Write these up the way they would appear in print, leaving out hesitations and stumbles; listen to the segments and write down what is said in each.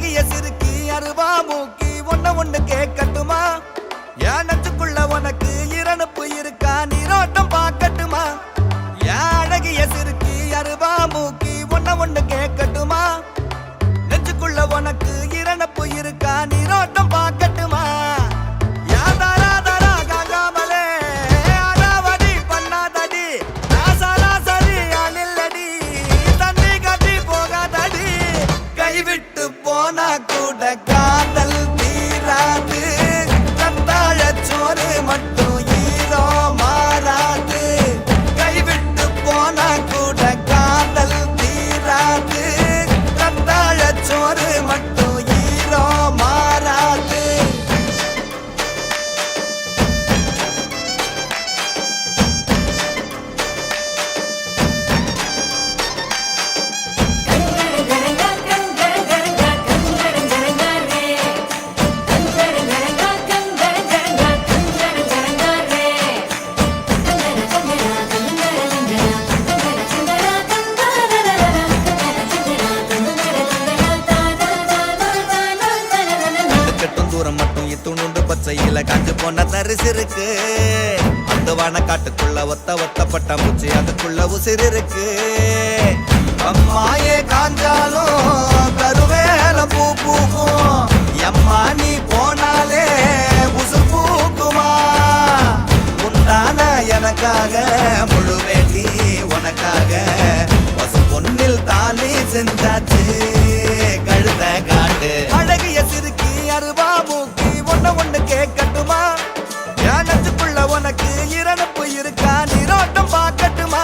அழகிய சிறுக்கி அருவா மூக்கி ஒண்ணு கேட்கட்டுமா? என் நெஞ்சுக்குள்ள உனக்கு இரணுப்பு இருக்கா, நீரோட்டம் பார்க்கட்டுமா? என் அழகிய சிறுக்கி அருவா மூக்கி ஒண்ணு கேட்கட்டுமா? நெஞ்சுக்குள்ள உனக்கு இரணுப்பு இருக்கா, நீரோட்டம் பார்க்கட்டுமா? விட்டு போனா கூட காதல் தீராது, கத்தாழ சோறு மட்டும் ஈரோ மாறாது. கைவிட்டு போனா கூட காதல் தீராது, கத்தாழ சோறு மட்டும் ஈரோ மாறாது. பச்சையில காஞ்சு போன தரிசு இருக்கு, அந்த வான காட்டுக்குள்ள ஒத்த பட்டாம்பூச்சி அதுக்குள்ள உசிறு இருக்கு. அம்மாயே காஞ்சாலும் கருவேல பூ பூக்கும், எம்மா நீ போனாலே உசு பூக்குமா? உண்டான எனக்காக முழு வேண்டி உனக்காக பசு பொன்னில் தாலி செஞ்சாச்சு, கழுத காட்டு. அழகிய சிறுக்கி அருவா மூக்கி ஒண்ணு கேட்கட்டுமா? என் நெஞ்சுக்குள்ள உனக்கு இரணுப்பு இருக்கா, நீரோட்டம் பார்க்கட்டுமா?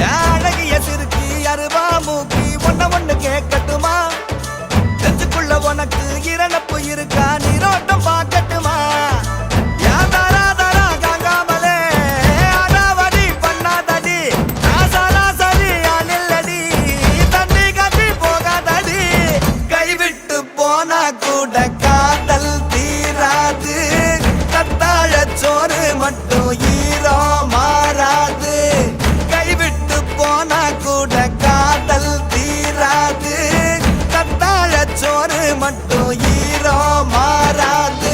என் அழகிய சிறுக்கி அருவா மூக்கி ஒண்ணு கேட்கட்டுமா? நெஞ்சுக்குள்ள உனக்கு இரணுப்பு இருக்கா, நீரோட்டம் பார்க்கட்டுமா? கூட காதல் தீராது, கத்தாழ சோறு மட்டும் ஈரோ மாறாது. கைவிட்டு போனா கூட காதல் தீராது, கத்தாழ சோறு மட்டும் ஈரோ மாறாது.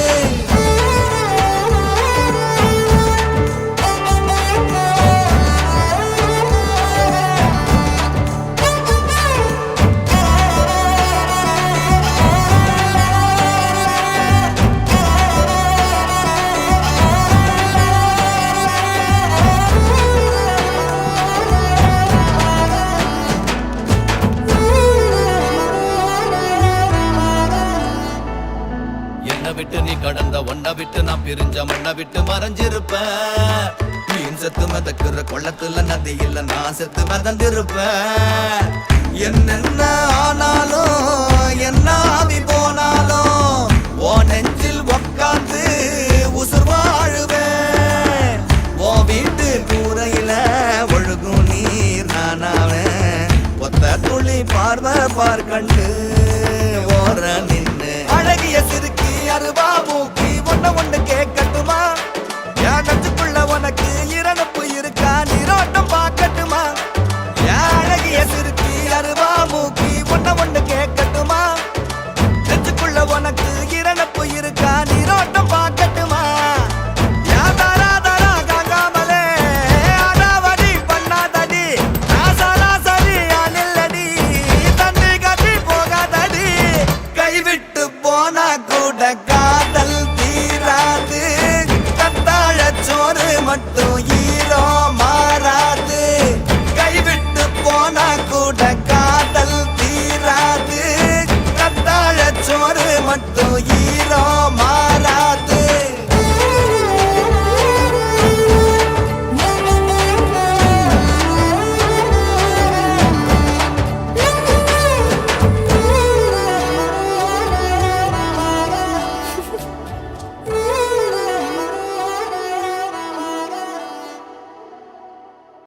விட்டு நீ கடந்த ஒன்ன விட்டு நான் பிரிஞ்ச மண்ண விட்டு மறைஞ்சிருப்பேன். மீன் செத்து மதக்குற கொள்ளத்துல நதி இல்ல, நான் செத்து மதந்திருப்பேன். என்னென்ன ஆனாலும் என்ன ஆவி போனாலும் ஓ நெஞ்சில் உக்காந்து உசுர் வாழுவேன். ஓ வீட்டு கூரையில ஒழுகும் நீர் நானாவேன். ஒத்த துளி பார்வை பார்க்கண்டு